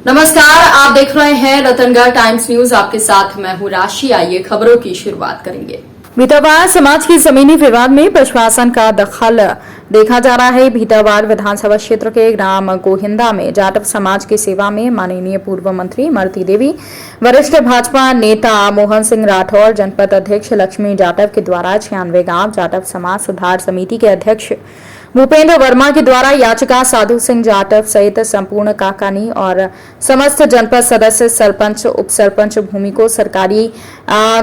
नमस्कार, आप देख रहे हैं रतनगढ़ टाइम्स न्यूज। आपके साथ मैं हूं राशि। आइए खबरों की शुरुआत करेंगे। भीतरवार समाज की जमीनी विवाद में प्रशासन का दखल देखा जा रहा है। भीतरवार विधानसभा क्षेत्र के ग्राम गोहिंदा में जाटव समाज की सेवा में माननीय पूर्व मंत्री इमरती देवी, वरिष्ठ भाजपा नेता मोहन सिंह राठौर, जनपद अध्यक्ष लक्ष्मी जाटव के द्वारा 96 गांव जाटव समाज सुधार समिति के अध्यक्ष भूपेंद्र वर्मा के द्वारा याचिका साधु सिंह जाटव सहित संपूर्ण काकानी और समस्त जनपद सदस्य, सरपंच, उप सरपंच भूमि को सरकारी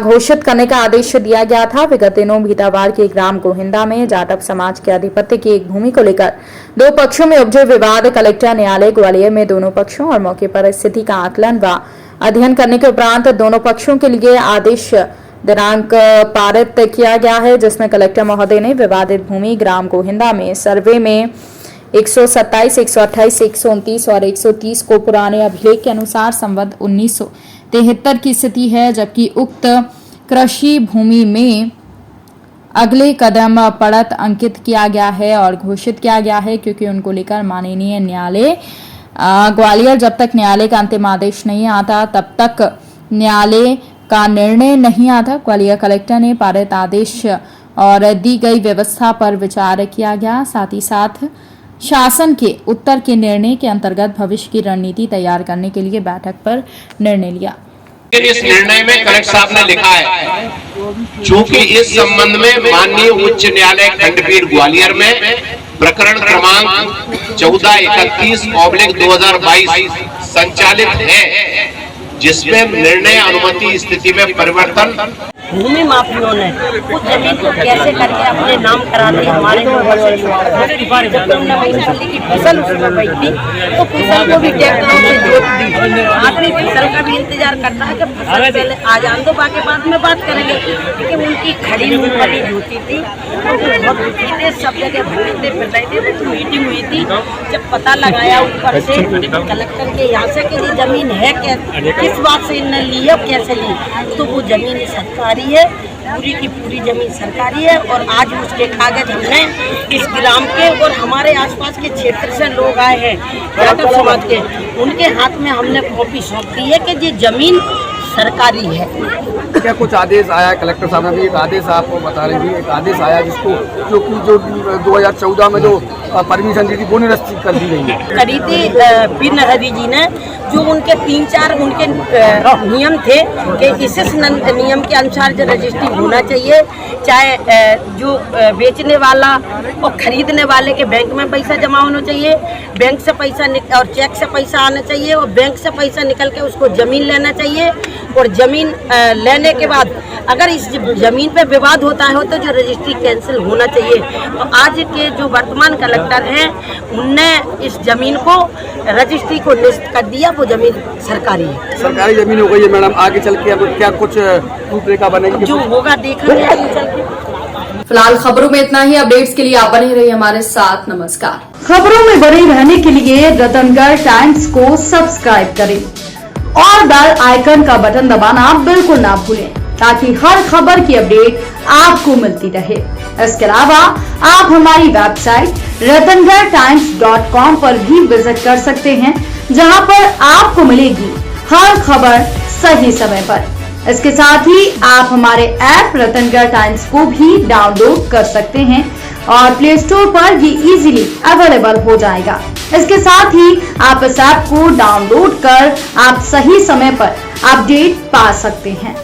घोषित करने का आदेश दिया गया था। विगत दिनों भीतरवार के ग्राम गोहिंदा में जाटव समाज के आधिपत्य की एक भूमि को लेकर दो पक्षों में उपजे विवाद कलेक्टर न्यायालय ग्वालियर में दोनों पक्षों और मौके पर स्थिति का आकलन व अध्ययन करने के उपरांत दोनों पक्षों के लिए आदेश दिनांक पारित किया गया है, जिसमें कलेक्टर महोदय ने विवादित भूमि ग्राम गोहिंदा में सर्वे में 127, 128, 129 और 130 को पुराने अभिलेख के अनुसार संवत 1973 की स्थिति है, जबकि उक्त कृषि भूमि में अगले कदम पड़त अंकित किया गया है और घोषित किया गया है, क्योंकि उनको लेकर माननीय न्यायालय ग्वालियर जब तक न्यायालय का अंतिम आदेश नहीं आता तब तक न्यायालय का निर्णय नहीं आता। ग्वालियर कलेक्टर ने पारित आदेश और दी गई व्यवस्था पर विचार किया गया। साथ ही साथ शासन के उत्तर के निर्णय के अंतर्गत भविष्य की रणनीति तैयार करने के लिए बैठक पर निर्णय लिया। इस निर्णय में कलेक्टर साहब ने लिखा है, चूंकि इस संबंध में माननीय उच्च न्यायालय खंडपीठ ग्वालियर में प्रकरण क्रमांक 1431/2022 संचालित है, जिसमें निर्णय अनुमति स्थिति में परिवर्तन भूमि माफियों ने उस जमीन को कैसे करके अपने नाम करा दी। हमारे जब हमने मूंगफली की फसल उसमें गई थी तो फसल को भी ट्रैक्टरों से जोत दी। आदमी फसल का भी इंतजार करता है कि फसल पहले आ जान दो, बाकी बाद में बात करेंगे। लेकिन उनकी खड़ी मूंगफली जोती थी तो बहुत दुखी थे, सब जगह भरे थे, फिर रहे थे। तो मीटिंग हुई थी, जब पता लगाया ऊपर से कलेक्टर के यहाँ से कि जमीन है क्या, किस बात से इन्होंने ली है, कैसे ली, तो वो जमीन सरकारी है, पूरी की पूरी जमीन सरकारी है। और आज उसके कागज हमने इस ग्राम के और हमारे आसपास के क्षेत्र से लोग आए हैं जाटव समाज के, उनके हाथ में हमने कॉपी सौंप दी है कि ये जमीन सरकारी है। क्या कुछ आदेश आया कलेक्टर साहब ने भी? एक आदेश आपको बता रहे थे, एक आदेश आया जिसको जो 2014 में जो परमिशन दी थी वो निरस्त कर दी गई है। करी थी पीर नहरी जी ने, जो उनके 3-4 उनके नियम थे कि इस नियम के अनुसार जो रजिस्ट्री होना चाहिए, चाहे जो बेचने वाला और खरीदने वाले के बैंक में पैसा जमा होना चाहिए, बैंक से पैसा और चेक से पैसा आना चाहिए, और बैंक से पैसा निकल के उसको जमीन लेना चाहिए। और जमीन लेने के बाद अगर इस जमीन पे विवाद होता है तो जो रजिस्ट्री कैंसिल होना चाहिए। तो आज के जो वर्तमान कलेक्टर हैं उनने इस जमीन को रजिस्ट्री को निरस्त कर दिया, वो जमीन सरकारी है, सरकारी जमीन हो गई है। मैडम आगे चल के अब क्या कुछ रूपरेखा बनेगी? जो होगा देखेंगे आगे चल के। फिलहाल खबरों में इतना ही। अपडेट्स के लिए आप बने रहिए हमारे साथ। नमस्कार। खबरों में बने रहने के लिए रतनगढ़ टाइम्स को सब्सक्राइब करें और बेल आइकन का बटन दबाना बिल्कुल ना भूलें, ताकि हर खबर की अपडेट आपको मिलती रहे। इसके अलावा आप हमारी वेबसाइट ratangarhtimes.com पर भी विजिट कर सकते हैं, जहां पर आपको मिलेगी हर खबर सही समय पर। इसके साथ ही आप हमारे ऐप रतनगढ़ टाइम्स को भी डाउनलोड कर सकते हैं और प्ले स्टोर पर ये इजीली अवेलेबल हो जाएगा। इसके साथ ही आप इस ऐप को डाउनलोड कर आप सही समय पर अपडेट पा सकते हैं।